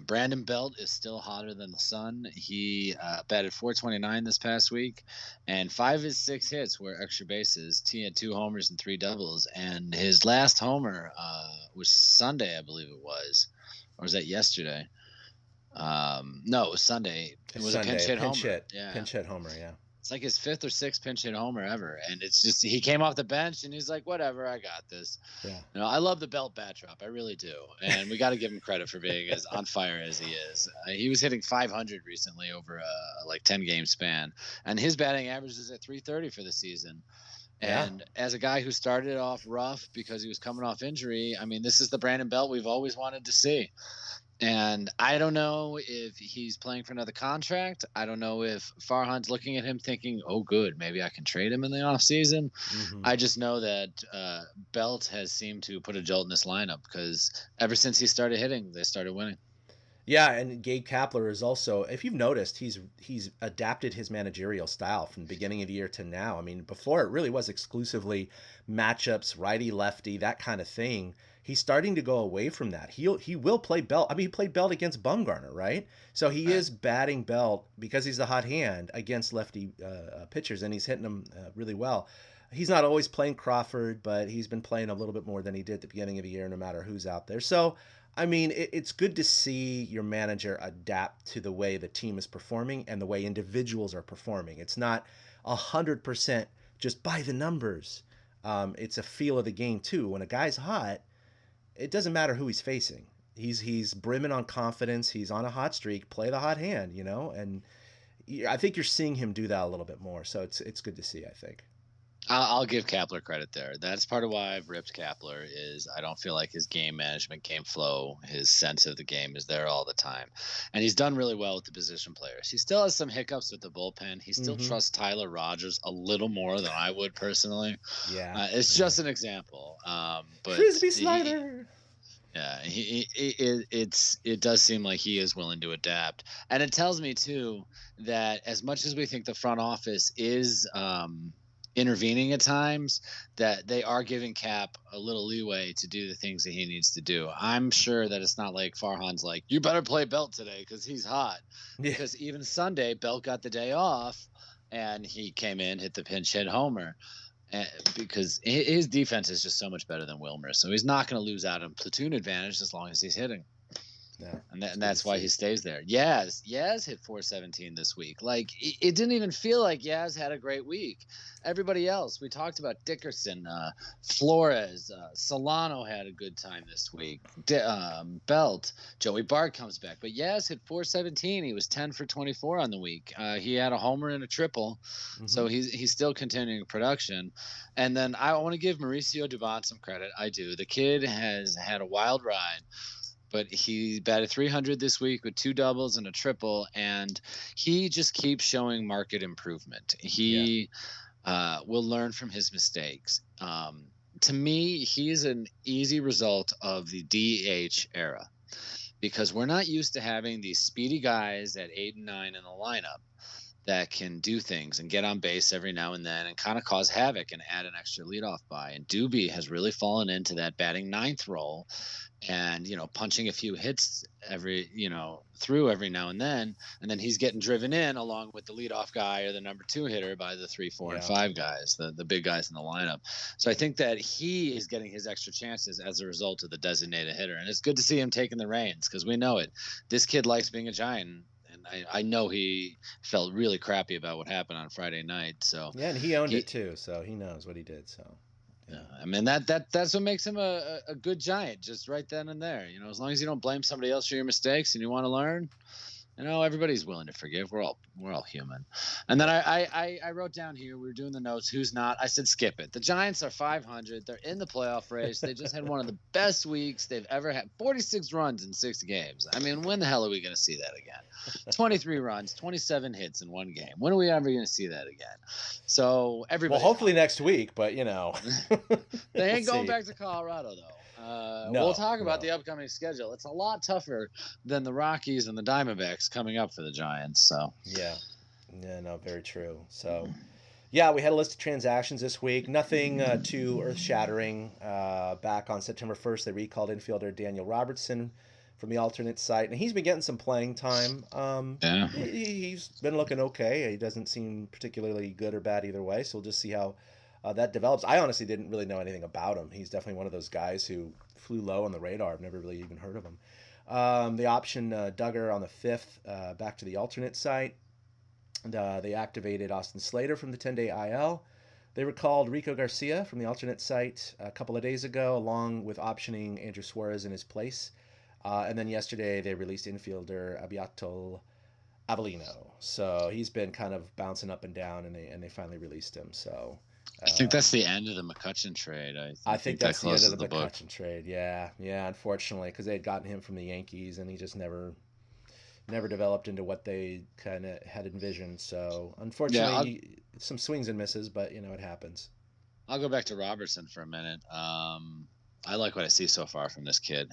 Brandon Belt is still hotter than the sun. He batted .429 this past week, and 5 of his 6 hits were extra bases. He had 2 homers and 3 doubles, and his last homer was Sunday, I believe it was, or was that yesterday? No, it was Sunday. It was Sunday, a pinch hit homer. Pinch hit homer, yeah. It's like his 5th or 6th pinch hit homer ever, and it's just he came off the bench and he's like, whatever, I got this. Yeah. I love the Belt bat drop, I really do, and we got to give him credit for being as on fire as he is. He was hitting 500 recently over a 10-game span, and his batting average is at .330 for the season. And as a guy who started off rough because he was coming off injury, this is the Brandon Belt we've always wanted to see. And I don't know if he's playing for another contract. I don't know if Farhan's looking at him thinking, oh, good, maybe I can trade him in the offseason. Mm-hmm. I just know that Belt has seemed to put a jolt in this lineup because ever since he started hitting, they started winning. Yeah, and Gabe Kapler is also, if you've noticed, he's adapted his managerial style from the beginning of the year to now. Before it really was exclusively matchups, righty-lefty, that kind of thing. He's starting to go away from that. He will play Belt. He played Belt against Bumgarner, right? So he is batting Belt because he's the hot hand against lefty pitchers, and he's hitting them really well. He's not always playing Crawford, but he's been playing a little bit more than he did at the beginning of the year, no matter who's out there. So, it's good to see your manager adapt to the way the team is performing and the way individuals are performing. It's not 100% just by the numbers. It's a feel of the game, too. When a guy's hot, it doesn't matter who he's facing. He's brimming on confidence. He's on a hot streak. Play the hot hand, and I think you're seeing him do that a little bit more. So it's good to see, I think. I'll give Kapler credit there. That's part of why I've ripped Kapler is I don't feel like his game management, game flow, his sense of the game is there all the time. And he's done really well with the position players. He still has some hiccups with the bullpen. He still trusts Tyler Rogers a little more than I would personally. Yeah. It's just an example. But Frisbee slider. Yeah, it does seem like he is willing to adapt, and it tells me too that as much as we think the front office is intervening at times, that they are giving Cap a little leeway to do the things that he needs to do. I'm sure that it's not like Farhan's like, you better play Belt today because he's hot. Yeah. Because even Sunday, Belt got the day off, and he came in, hit the pinch hit homer. Because his defense is just so much better than Wilmer, so he's not going to lose out on platoon advantage as long as he's hitting. Yeah, and that's why he stays there. Yaz hit 417 this week. Like it didn't even feel like Yaz had a great week. Everybody else, we talked about Dickerson, Flores, Solano had a good time this week. Belt, Joey Bart comes back, but Yaz hit 417. He was 10 for 24 on the week. He had a homer and a triple, so he's still continuing production. And then I want to give Mauricio Dubon some credit. I do. The kid has had a wild ride. But he batted 300 this week with 2 doubles and a triple, and he just keeps showing market improvement. He will learn from his mistakes. To me, he's an easy result of the DH era because we're not used to having these speedy guys at 8 and 9 in the lineup that can do things and get on base every now and then and kind of cause havoc and add an extra leadoff by. And Doobie has really fallen into that batting ninth role and, punching a few hits through every now and then he's getting driven in along with the leadoff guy or the number 2 hitter by the 3, 4, and 5 guys, the big guys in the lineup. So I think that he is getting his extra chances as a result of the designated hitter. And it's good to see him taking the reins because we know it. This kid likes being a Giant. I know he felt really crappy about what happened on Friday night. So yeah, and he owned it too, so he knows what he did. So yeah, I mean that's what makes him a good Giant, just right then and there. As long as you don't blame somebody else for your mistakes and you want to learn, everybody's willing to forgive. We're all human. And then I wrote down here, we were doing the notes, who's not. I said skip it. The Giants are 500. They're in the playoff race. They just had one of the best weeks they've ever had. 46 runs in 6 games. I mean, when the hell are we going to see that again? 23 runs, 27 hits in 1 game. When are we ever going to see that again? So everybody. Well, hopefully next week, but they ain't going back to Colorado though. We'll talk about the upcoming schedule. It's a lot tougher than the Rockies and the Diamondbacks coming up for the Giants. So very true. So we had a list of transactions this week. Nothing too earth-shattering. Back on September 1st, they recalled infielder Daniel Robertson from the alternate site, and he's been getting some playing time. He's been looking okay. He doesn't seem particularly good or bad either way. So we'll just see how that develops. I honestly didn't really know anything about him. He's definitely one of those guys who flew low on the radar. I've never really even heard of him. The option Duggar on the 5th back to the alternate site. And, they activated Austin Slater from the 10-day IL. They recalled Rico Garcia from the alternate site a couple of days ago, along with optioning Andrew Suarez in his place. And then yesterday they released infielder Abiato Avellino. So he's been kind of bouncing up and down, and they finally released him. So I think that's the end of the McCutchen trade. I think that's the end of the McCutchen trade. Yeah, unfortunately, because they had gotten him from the Yankees, and he just never developed into what they kind of had envisioned. So unfortunately, some swings and misses, but it happens. I'll go back to Robertson for a minute. I like what I see so far from this kid.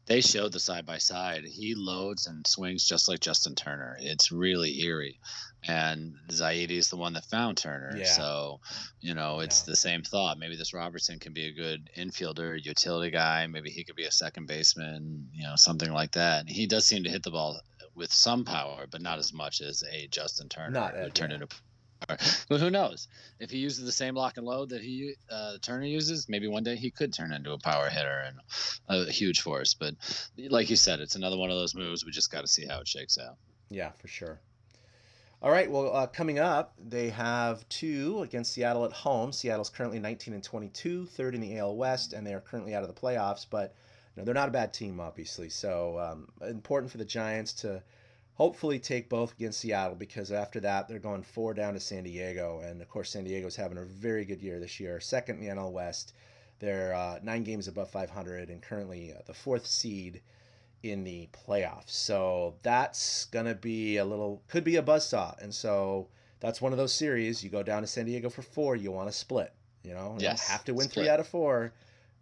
They showed the side-by-side. He loads and swings just like Justin Turner. It's really eerie. And Zaidi is the one that found Turner. Yeah. So, it's the same thought. Maybe this Robertson can be a good infielder, utility guy. Maybe he could be a second baseman, something like that. And he does seem to hit the ball with some power, but not as much as a Justin Turner who turned into. But who knows? If he uses the same lock and load that Turner uses, maybe one day he could turn into a power hitter and a huge force. But like you said, it's another one of those moves. We just got to see how it shakes out. Yeah, for sure. All right. Well, coming up, they have 2 against Seattle at home. Seattle's currently 19-22, third in the AL West, and they are currently out of the playoffs. But they're not a bad team, obviously. So important for the Giants to hopefully take both against Seattle, because after that they're going 4 down to San Diego, and of course San Diego's having a very good year this year, second in the NL West. They're 9 games above 500 and currently the 4th seed in the playoffs. So that's gonna be could be a buzzsaw, and so that's one of those series. You go down to San Diego for 4, you want to split. You don't have to win split. 3 out of 4.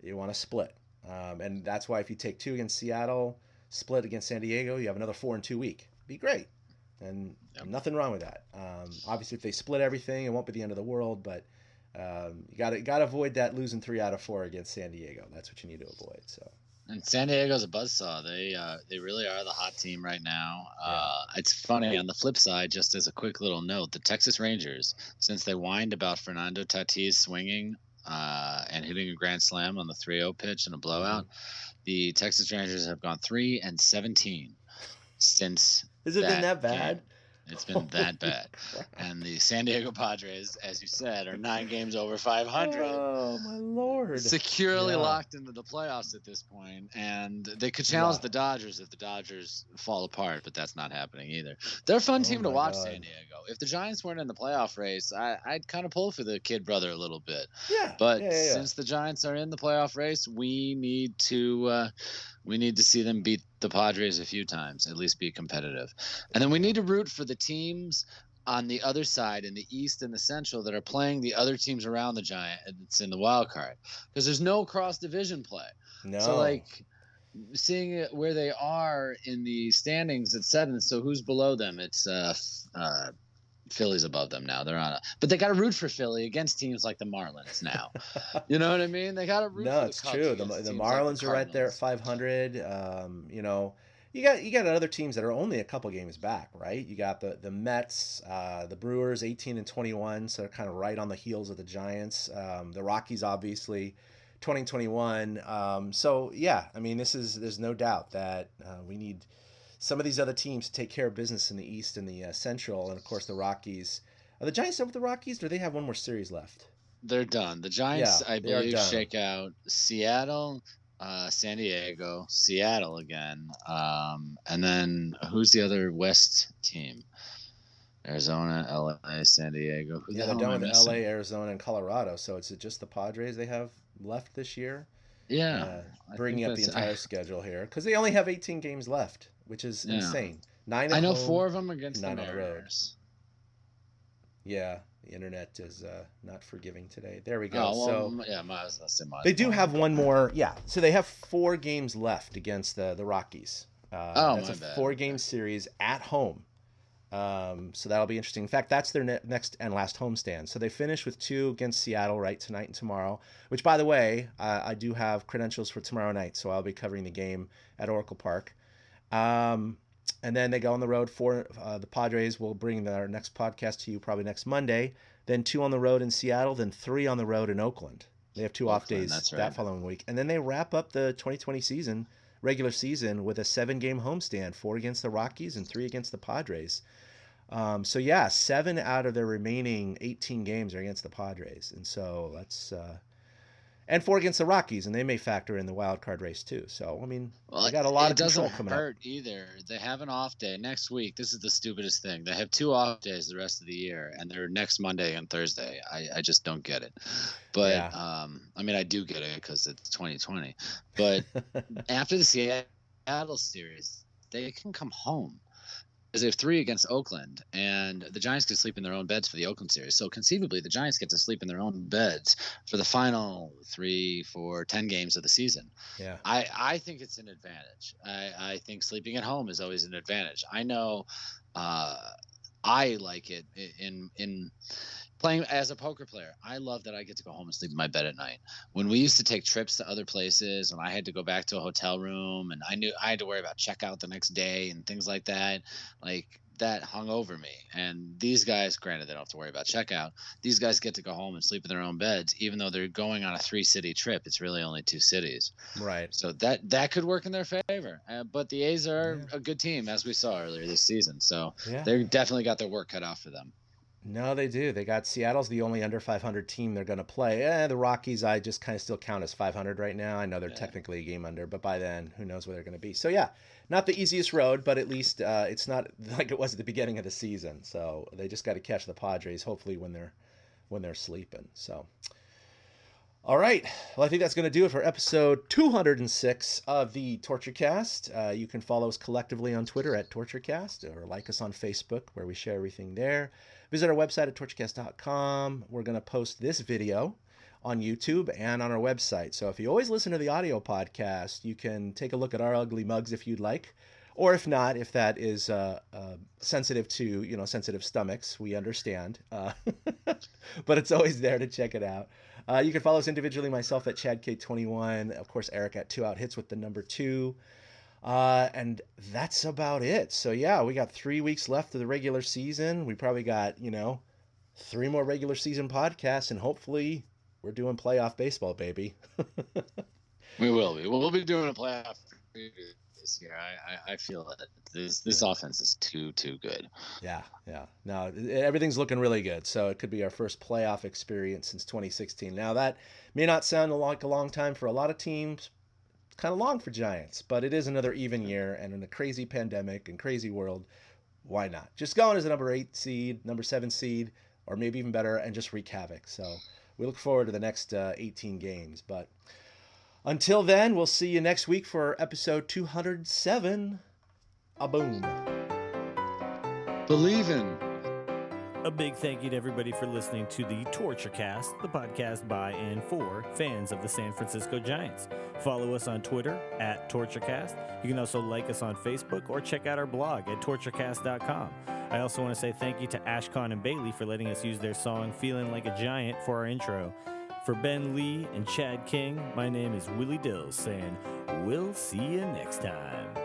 You want to split. And that's why if you take 2 against Seattle, split against San Diego, you have another 4 in 2 week. Be great. And nothing wrong with that. Obviously, if they split everything, it won't be the end of the world, but you got to avoid that losing 3 out of 4 against San Diego. That's what you need to avoid. So. And San Diego's a buzzsaw. They really are the hot team right now. It's funny, on the flip side, just as a quick little note, the Texas Rangers, since they whined about Fernando Tatis swinging and hitting a grand slam on the 3-0 pitch in a blowout, the Texas Rangers have gone 3-17 since. Has it been that bad? Game. It's been that bad. And the San Diego Padres, as you said, are 9 games over 500. Oh, my Lord. Securely locked into the playoffs at this point. And they could challenge the Dodgers if the Dodgers fall apart, but that's not happening either. They're a fun team to watch, San Diego. If the Giants weren't in the playoff race, I'd kind of pull for the kid brother a little bit. Yeah. But since the Giants are in the playoff race, we need to see them beat the Padres a few times, at least be competitive. And then we need to root for the teams on the other side in the East and the Central that are playing the other teams around the Giants in the wild card, because there's no cross division play. No. So like seeing it where they are in the standings at 7. So who's below them? It's Philly's above them now. They're on but they got to root for Philly against teams like the Marlins now. You know what I mean? They got to root for the it's Cubs true. The Marlins are right there at 500. You know, you got other teams that are only a couple games back, right? You got the Mets, the Brewers, 18-21, so they're kind of right on the heels of the Giants. The Rockies, obviously, 20-21. So yeah, I mean, there's no doubt that we need some of these other teams to take care of business in the East and the Central, and of course the Rockies. Are the Giants done with the Rockies? Or do they have one more series left? They're done. The Giants, I believe, shake out Seattle, San Diego, Seattle again, and then who's the other West team? Arizona, LA, San Diego. They're done with LA, Arizona, and Colorado. So it's just the Padres they have left this year. Yeah, bringing up the entire schedule here because they only have 18 games left, which is insane. 9 I know home, 4 of them against 9 the on the road. Mariners. Yeah, the internet is not forgiving today. There we go. They do have one more. Yeah, so they have 4 games left against the Rockies. That's a 4-game series at home. So that'll be interesting. In fact, that's their next and last homestand. So they finish with 2 against Seattle, right, tonight and tomorrow, which, by the way, I do have credentials for tomorrow night, so I'll be covering the game at Oracle Park. And then they go on the road for the Padres. Will bring their next podcast to you probably next Monday. Then 2 on the road in Seattle, then 3 on the road in Oakland. They have 2 off days that following week. And then they wrap up the 2020 regular season with a 7-game homestand, 4 against the Rockies and 3 against the Padres. So yeah, 7 out of their remaining 18 games are against the Padres, and so that's and 4 against the Rockies, and they may factor in the wild card race too. So I mean, they got a lot of control coming up. It doesn't hurt either. They have an off day next week. This is the stupidest thing. They have 2 off days the rest of the year, and they're next Monday and Thursday. I just don't get it. But I mean, I do get it because it's 2020. But after the Seattle series, they can come home. Because they have 3 against Oakland, and the Giants can sleep in their own beds for the Oakland series. So conceivably, the Giants get to sleep in their own beds for the final 3, 4, 10 games of the season. Yeah, I think it's an advantage. I think sleeping at home is always an advantage. I know I like it in playing as a poker player. I love that I get to go home and sleep in my bed at night. When we used to take trips to other places and I had to go back to a hotel room and I knew I had to worry about checkout the next day and things like that, that hung over me. And these guys, granted, they don't have to worry about checkout. These guys get to go home and sleep in their own beds, even though they're going on a 3-city trip. It's really only 2 cities. Right. So that could work in their favor. But the A's are a good team, as we saw earlier this season. So they definitely got their work cut out for them. No, they do. They got Seattle's the only under 500 team they're going to play. The Rockies, I just kind of still count as 500 right now. I know they're technically a game under, but by then, who knows where they're going to be. So, yeah, not the easiest road, but at least it's not like it was at the beginning of the season. So they just got to catch the Padres, hopefully, when they're sleeping. So, all right. Well, I think that's going to do it for episode 206 of the TortureCast. You can follow us collectively on Twitter at TortureCast or like us on Facebook, where we share everything there. Visit our website at torturecast.com. We're going to post this video on YouTube and on our website. So if you always listen to the audio podcast, you can take a look at our ugly mugs if you'd like. Or if not, if that is sensitive to, sensitive stomachs, we understand. But it's always there to check it out. You can follow us individually, myself at ChadK21, of course, Eric at 2 Out Hits with the number 2. And that's about it. So, yeah, we got 3 weeks left of the regular season. We probably got, 3 more regular season podcasts, and hopefully we're doing playoff baseball, baby. We will be. We'll be doing a playoff this year. I feel that this offense is too good. Yeah. No, everything's looking really good. So it could be our first playoff experience since 2016. Now that may not sound like a long time for a lot of teams, kind of long for Giants, but it is another even year, and in a crazy pandemic and crazy world, why not? Just go in as a number 8 seed, number 7 seed, or maybe even better, and just wreak havoc. So we look forward to the next 18 games. But until then, we'll see you next week for episode 207. A boom. Believe in. A big thank you to everybody for listening to the Torture Cast, the podcast by and for fans of the San Francisco Giants. Follow us on Twitter at TortureCast. You can also like us on Facebook or check out our blog at torturecast.com. I also want to say thank you to Ashcon and Bailey for letting us use their song Feeling Like a Giant for our intro. For Ben Lee and Chad King, my name is Willie Dills saying, we'll see you next time.